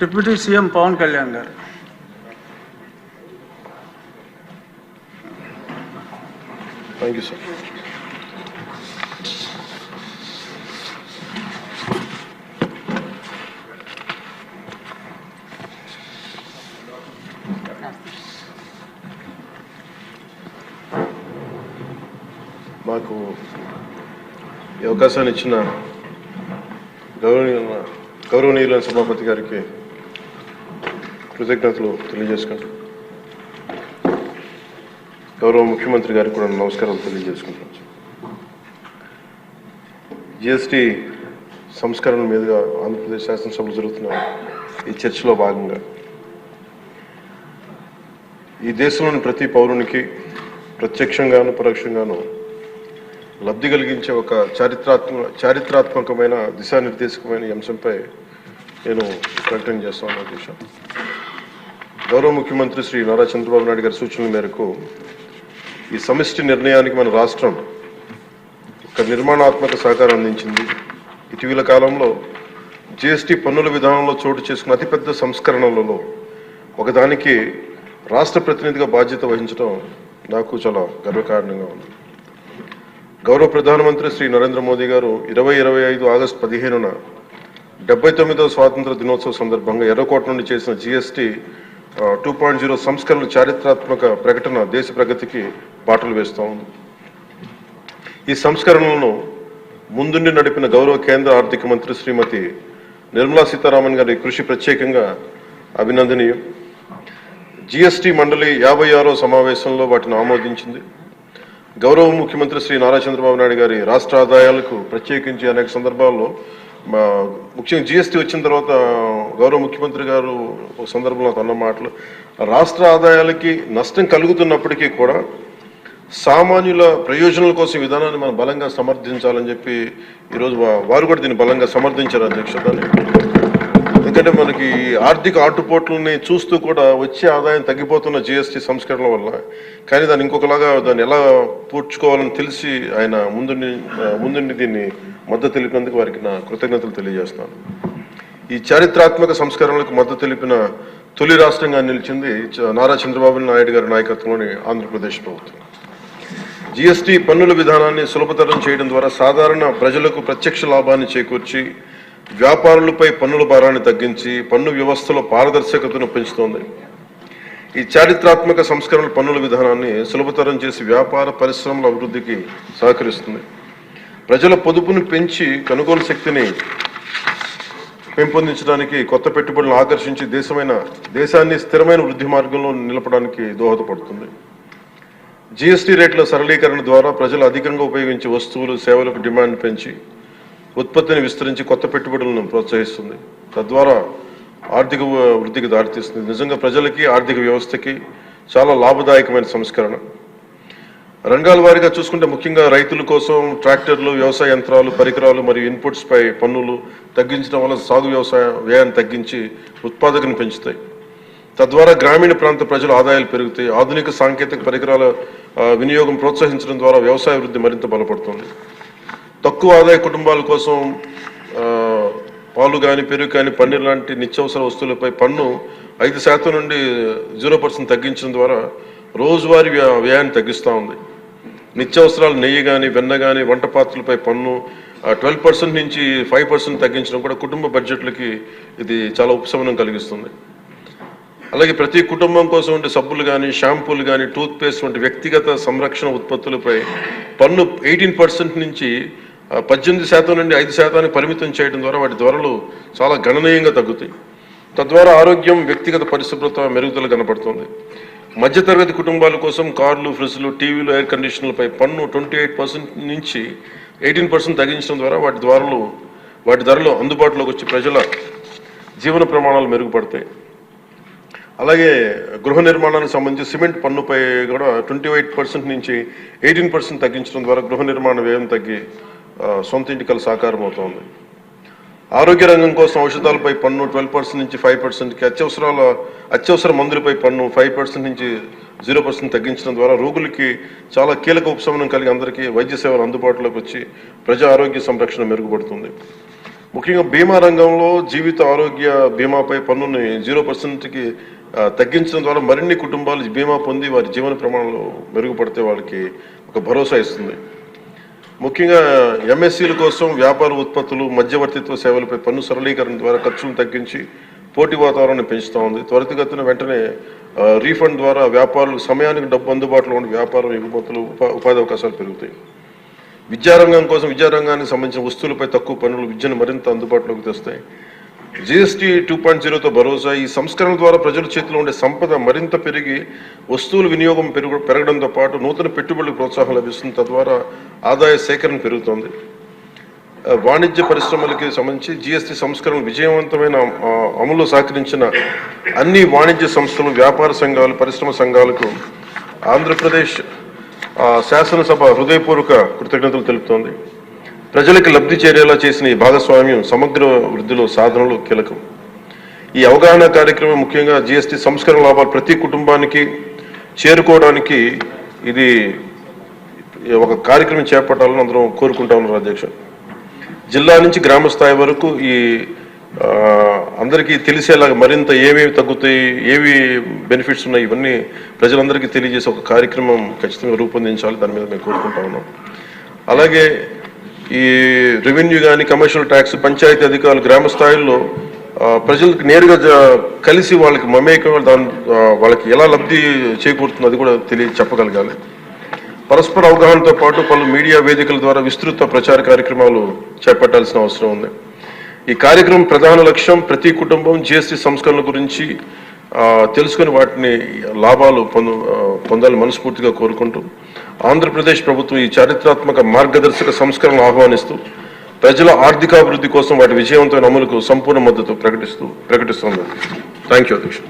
Deputy CM Pawan Kalyan గారు. Thank you sir. మాకు ఈ అవకాశాన్ని ఇచ్చిన గౌరవనీయులైన సభాపతి గారికి కృతజ్ఞతలు తెలియజేసుకుంటాం. గౌరవ ముఖ్యమంత్రి గారికి కూడా నమస్కారాలు తెలియజేసుకుంటాం. జిఎస్టీ సంస్కరణ మీదుగా ఆంధ్రప్రదేశ్ శాసనసభలో జరుగుతున్న ఈ చర్చలో భాగంగా ఈ దేశంలోని ప్రతి పౌరునికి ప్రత్యక్షంగాను పరోక్షంగాను లబ్ధి కలిగించే ఒక చారిత్రాత్మకమైన దిశానిర్దేశకమైన అంశంపై నేను ప్రకటన చేస్తాను. అధ్యక్ష, గౌరవ ముఖ్యమంత్రి శ్రీ నారా చంద్రబాబు నాయుడు గారి సూచనల మేరకు ఈ సమిష్టి నిర్ణయానికి మన రాష్ట్రం ఒక నిర్మాణాత్మక సహకారం అందించింది. ఇటీవల కాలంలో జిఎస్టీ పన్నుల విధానంలో చోటు చేసుకున్న అతిపెద్ద సంస్కరణలలో ఒకదానికి రాష్ట్ర ప్రతినిధిగా బాధ్యత వహించడం నాకు చాలా గర్వకారణంగా ఉంది. గౌరవ ప్రధానమంత్రి శ్రీ నరేంద్ర మోదీ గారు 2025 ఆగస్టు 15న 79వ స్వాతంత్ర దినోత్సవ సందర్భంగా ఎర్రకోట నుండి చేసిన జిఎస్టీ 2.0 సంస్కరణల చారిత్రాత్మక ప్రకటన దేశ ప్రగతికి బాటలు వేస్తూ ఉంది. ఈ సంస్కరణలను ముందుండి నడిపిన గౌరవ కేంద్ర ఆర్థిక మంత్రి శ్రీమతి నిర్మలా సీతారామన్ గారి కృషి ప్రత్యేకంగా అభినందనీయం. జిఎస్టీ మండలి 56వ సమావేశంలో వాటిని ఆమోదించింది. గౌరవ ముఖ్యమంత్రి శ్రీ నారా చంద్రబాబు నాయుడు గారి రాష్ట్ర ఆదాయాలకు ప్రత్యేకించి అనేక సందర్భాల్లో ముఖ్యంగా జిఎస్టీ వచ్చిన తర్వాత గౌరవ ముఖ్యమంత్రి గారు ఒక సందర్భంలో అన్న మాటలు, రాష్ట్ర ఆదాయాలకి నష్టం కలుగుతున్నప్పటికీ కూడా సామాన్యుల ప్రయోజనాల కోసం విధానాన్ని మనం బలంగా సమర్థించాలని చెప్పి ఈరోజు వారు కూడా దీన్ని బలంగా సమర్థించారు. అధ్యక్షతని ఎందుకంటే మనకి ఆర్థిక ఆటుపోట్లని చూస్తూ కూడా వచ్చే ఆదాయం తగ్గిపోతున్న జిఎస్టీ సంస్కరణల వల్ల, కానీ దాన్ని ఇంకొకలాగా దాన్ని ఎలా పూడ్చుకోవాలని తెలిసి ఆయన ముందుండి దీన్ని మద్దతు తెలిపినందుకు వారికి నా కృతజ్ఞతలు తెలియజేస్తాను. ఈ చారిత్రాత్మక సంస్కరణలకు మద్దతు తెలిపిన తొలి రాష్ట్రంగా నిలిచింది నారా చంద్రబాబు నాయుడు గారి నాయకత్వంలోని ఆంధ్రప్రదేశ్ ప్రభుత్వం. జిఎస్టీ పన్నుల విధానాన్ని సులభతరం చేయడం ద్వారా సాధారణ ప్రజలకు ప్రత్యక్ష లాభాన్ని చేకూర్చి వ్యాపారులపై పన్నుల భారాన్ని తగ్గించి పన్ను వ్యవస్థలో పారదర్శకతను పెంచుతోంది. ఈ చారిత్రాత్మక సంస్కరణ పన్నుల విధానాన్ని సులభతరం చేసి వ్యాపార పరిశ్రమల అభివృద్ధికి సహకరిస్తుంది. ప్రజల పొదుపును పెంచి కొనుగోలు శక్తిని పెంపొందించడానికి, కొత్త పెట్టుబడులను ఆకర్షించి దేశాన్ని స్థిరమైన వృద్ధి మార్గంలో నిలపడానికి దోహదపడుతుంది. జిఎస్టీ రేట్ల సరళీకరణ ద్వారా ప్రజలు అధికంగా ఉపయోగించే వస్తువులు సేవలకు డిమాండ్ పెంచి ఉత్పత్తిని విస్తరించి కొత్త పెట్టుబడులను ప్రోత్సహిస్తుంది. తద్వారా ఆర్థిక వృద్ధికి దారితీస్తుంది. నిజంగా ప్రజలకి ఆర్థిక వ్యవస్థకి చాలా లాభదాయకమైన సంస్కరణ. రంగాల వారీగా చూసుకుంటే ముఖ్యంగా రైతుల కోసం ట్రాక్టర్లు, వ్యవసాయ యంత్రాలు, పరికరాలు మరియు ఇన్పుట్స్ పై పన్నులు తగ్గించడం వల్ల సాగు వ్యవసాయ వ్యయాన్ని తగ్గించి ఉత్పాదకను పెంచుతాయి. తద్వారా గ్రామీణ ప్రాంత ప్రజల ఆదాయాలు పెరుగుతాయి. ఆధునిక సాంకేతిక పరికరాల వినియోగం ప్రోత్సహించడం ద్వారా వ్యవసాయ వృద్ధి మరింత బలపడుతుంది. తక్కువ ఆదాయ కుటుంబాల కోసం పాలు కానీ, పెరుగు కానీ, పన్నీర్ లాంటి నిత్యావసర వస్తువులపై పన్ను 5% నుండి 0% తగ్గించడం ద్వారా రోజువారీ వ్యయాన్ని తగ్గిస్తూ ఉంది. నిత్యావసరాలు నెయ్యి కానీ, వెన్న కానీ, వంట పాత్రలపై పన్ను 12% నుంచి 5% తగ్గించడం కూడా కుటుంబ బడ్జెట్లకి ఇది చాలా ఉపశమనం కలిగిస్తుంది. అలాగే ప్రతి కుటుంబం కోసం ఉండే సబ్బులు కానీ, షాంపూలు కానీ, టూత్పేస్ట్ వంటి వ్యక్తిగత సంరక్షణ ఉత్పత్తులపై పన్ను 18% నుంచి 18% నుండి 5% పరిమితం చేయడం ద్వారా వాటి ధరలు చాలా గణనీయంగా తగ్గుతాయి. తద్వారా ఆరోగ్యం, వ్యక్తిగత పరిశుభ్రత మెరుగుదల కనపడుతుంది. మధ్యతరగతి కుటుంబాల కోసం కార్లు, ఫ్రిడ్జ్లు, టీవీలు, ఎయిర్ కండిషనర్లపై పన్ను 28% నుంచి 18% తగ్గించడం ద్వారా వాటి ధరలు అందుబాటులోకి వచ్చి ప్రజల జీవన ప్రమాణాలు మెరుగుపడతాయి. అలాగే గృహ నిర్మాణానికి సంబంధించి సిమెంట్ పన్నుపై కూడా 28% నుంచి 18% తగ్గించడం ద్వారా గృహ నిర్మాణ వ్యయం తగ్గి సొంత ఇంటికల సాకారం అవుతోంది. ఆరోగ్య రంగం కోసం ఔషధాలపై పన్ను 12% నుంచి 5%కి, అత్యవసర మందులపై పన్ను 5% నుంచి 0% తగ్గించడం ద్వారా రోగులకి చాలా కీలక ఉపశమనం కలిగి అందరికీ వైద్య సేవలు అందుబాటులోకి వచ్చి ప్రజా ఆరోగ్య సంరక్షణ మెరుగుపడుతుంది. ముఖ్యంగా బీమా రంగంలో జీవిత ఆరోగ్య బీమాపై పన్నుని 0%కి తగ్గించడం ద్వారా మరిన్ని కుటుంబాలు బీమా పొంది వారి జీవన ప్రమాణాలు మెరుగుపడితే వాళ్ళకి ఒక భరోసా ఇస్తుంది. ముఖ్యంగా ఎంఎస్సీల కోసం వ్యాపార ఉత్పత్తులు, మధ్యవర్తిత్వ సేవలపై పన్ను సరళీకరణ ద్వారా ఖర్చులను తగ్గించి పోటీ వాతావరణాన్ని పెంచుతూ ఉంది. త్వరితగతిన వెంటనే రీఫండ్ ద్వారా వ్యాపారులకు సమయానికి డబ్బు అందుబాటులో ఉండి వ్యాపారం ఎగుమతులు, ఉపాధి అవకాశాలు పెరుగుతాయి. విద్యారంగం కోసం విద్యారంగానికి సంబంధించిన వస్తువులపై తక్కువ పన్నులు విద్యను మరింత అందుబాటులోకి తెస్తాయి. జిఎస్టీ 2.0తో భరోసా. ఈ సంస్కరణ ద్వారా ప్రజల చేతిలో ఉండే సంపద మరింత పెరిగి వస్తువుల వినియోగం పెరగడంతో పాటు నూతన పెట్టుబడులకు ప్రోత్సాహం లభిస్తుంది. తద్వారా ఆదాయ సేకరణ పెరుగుతోంది. వాణిజ్య పరిశ్రమలకి సంబంధించి జిఎస్టీ సంస్కరణ విజయవంతమైన అమలు సహకరించిన అన్ని వాణిజ్య సంస్థలు, వ్యాపార సంఘాలు, పరిశ్రమ సంఘాలకు ఆంధ్రప్రదేశ్ శాసనసభ హృదయపూర్వక కృతజ్ఞతలు తెలుపుతోంది. ప్రజలకు లబ్ధి చేరేలా చేసిన ఈ భాగస్వామ్యం సమగ్ర వృద్ధిలో సాధనలు కీలకం. ఈ అవగాహన కార్యక్రమం ముఖ్యంగా జిఎస్టీ సంస్కరణ లాభాలు ప్రతి కుటుంబానికి చేరుకోవడానికి ఇది ఒక కార్యక్రమం చేపట్టాలని అందరం కోరుకుంటా ఉన్నారు అధ్యక్ష. జిల్లా నుంచి గ్రామ స్థాయి వరకు ఈ అందరికీ తెలిసేలాగా మరింత ఏమేమి తగ్గుతాయి, ఏవి బెనిఫిట్స్ ఉన్నాయి, ఇవన్నీ ప్రజలందరికీ తెలియజేసే ఒక కార్యక్రమం ఖచ్చితంగా రూపొందించాలి. దాని మీద మేము కోరుకుంటా ఉన్నాం. అలాగే ఈ రెవెన్యూ కానీ, కమర్షియల్ ట్యాక్స్, పంచాయతీ అధికారులు గ్రామ స్థాయిల్లో ప్రజలకు నేరుగా కలిసి వాళ్ళకి మమేకం వాళ్ళకి ఎలా లబ్ధి చేకూరుతుందో అది కూడా చెప్పగలగాలి. పరస్పర అవగాహనతో పాటు పలు మీడియా వేదికల ద్వారా విస్తృత ప్రచార కార్యక్రమాలు చేపట్టాల్సిన అవసరం ఉంది. ఈ కార్యక్రమం ప్రధాన లక్ష్యం ప్రతి కుటుంబం జిఎస్టీ సంస్కరణ గురించి తెలుసుకుని వాటిని లాభాలు పొందాలని మనస్ఫూర్తిగా కోరుకుంటూ ఆంధ్రప్రదేశ్ ప్రభుత్వం ఈ చారిత్రాత్మక మార్గదర్శక సంస్కరణను ఆహ్వానిస్తూ ప్రజల ఆర్థికాభివృద్ధి కోసం వాటి విజయవంతమైన అమలుకు సంపూర్ణ మద్దతు ప్రకటిస్తుంది. థ్యాంక్ యూ అధ్యక్ష.